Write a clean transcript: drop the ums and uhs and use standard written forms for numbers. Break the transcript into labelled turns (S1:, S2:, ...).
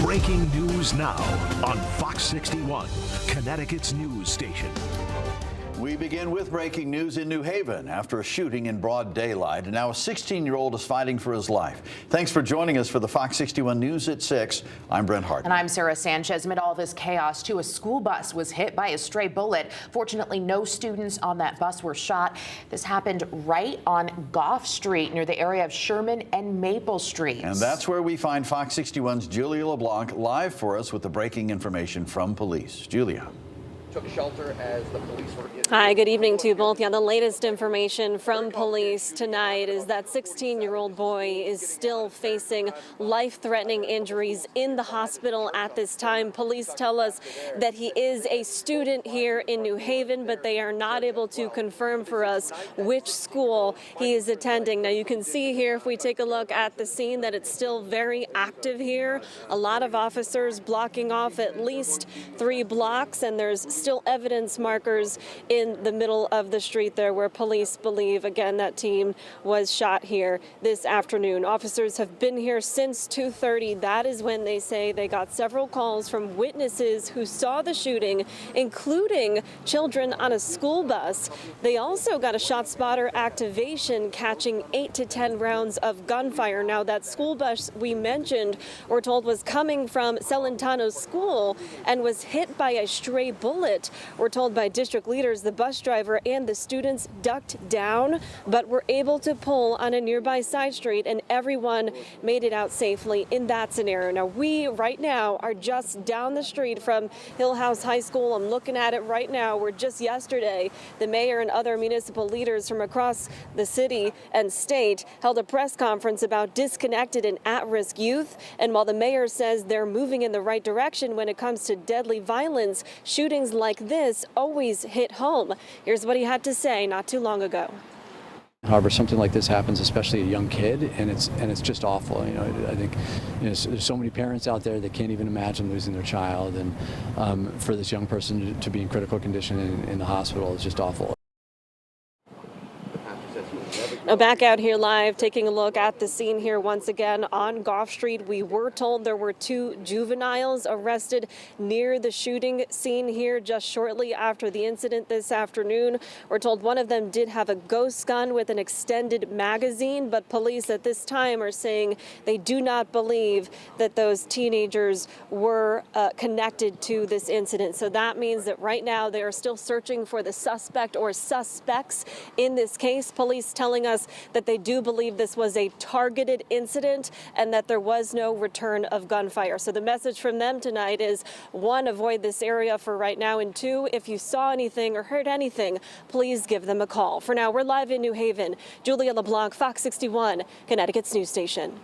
S1: Breaking news now on Fox 61, Connecticut's news station.
S2: We begin with breaking news in New Haven after a shooting in broad daylight. And now a 16-year-old is fighting for his life. Thanks for joining us for the Fox 61 News at 6. I'm Brent Hart.
S3: And I'm Sarah Sanchez. Amid all this chaos, too, a school bus was hit by a stray bullet. Fortunately, no students on that bus were shot. This happened right on Goffe Street near the area of Sherman and Maple Streets.
S2: And that's where we find Fox 61's Julia LeBlanc live for us with the breaking information from police. Julia.
S4: Took shelter as the police were in.
S5: Hi, good evening to you both. Yeah, the latest information from police tonight is that 16-year-old boy is still facing life-threatening injuries in the hospital at this time. Police tell us that he is a student here in New Haven, but they are not able to confirm for us which school he is attending. Now, you can see here, if we take a look at the scene, that it's still very active here. A lot of officers blocking off at least 3 blocks, and there's still evidence markers in the middle of the street there where police believe, again, that team was shot here this afternoon. Officers have been here since 2:30. That is when they say they got several calls from witnesses who saw the shooting, including children on a school bus. They also got a shot spotter activation catching 8 to 10 rounds of gunfire. Now, that school bus we mentioned, we're told, was coming from Celentano School and was hit by a stray bullet. We're told by district leaders the bus driver and the students ducked down, but were able to pull on a nearby side street, and everyone made it out safely in that scenario. Now, we right now are just down the street from Hillhouse High School. I'm looking at it right now, where just yesterday the mayor and other municipal leaders from across the city and state held a press conference about disconnected and at-risk youth. And while the mayor says they're moving in the right direction when it comes to deadly violence, shootings like this always hit home. Here's what he had to say not too long ago.
S6: However, something like this happens, especially a young kid, and it's just awful. You know, I think there's so many parents out there that can't even imagine losing their child, and for this young person to be in critical condition in the hospital is just awful.
S5: Now, back out here live, taking a look at the scene here once again on Goffe Street. We were told there were 2 juveniles arrested near the shooting scene here just shortly after the incident this afternoon. We're told one of them did have a ghost gun with an extended magazine, but police at this time are saying they do not believe that those teenagers were connected to this incident. So that means that right now they are still searching for the suspect or suspects in this case. Police telling us that they do believe this was a targeted incident and that there was no return of gunfire. So the message from them tonight is, 1, avoid this area for right now, and 2, if you saw anything or heard anything, please give them a call. For now, we're live in New Haven. Julia LeBlanc, Fox 61, Connecticut's news station.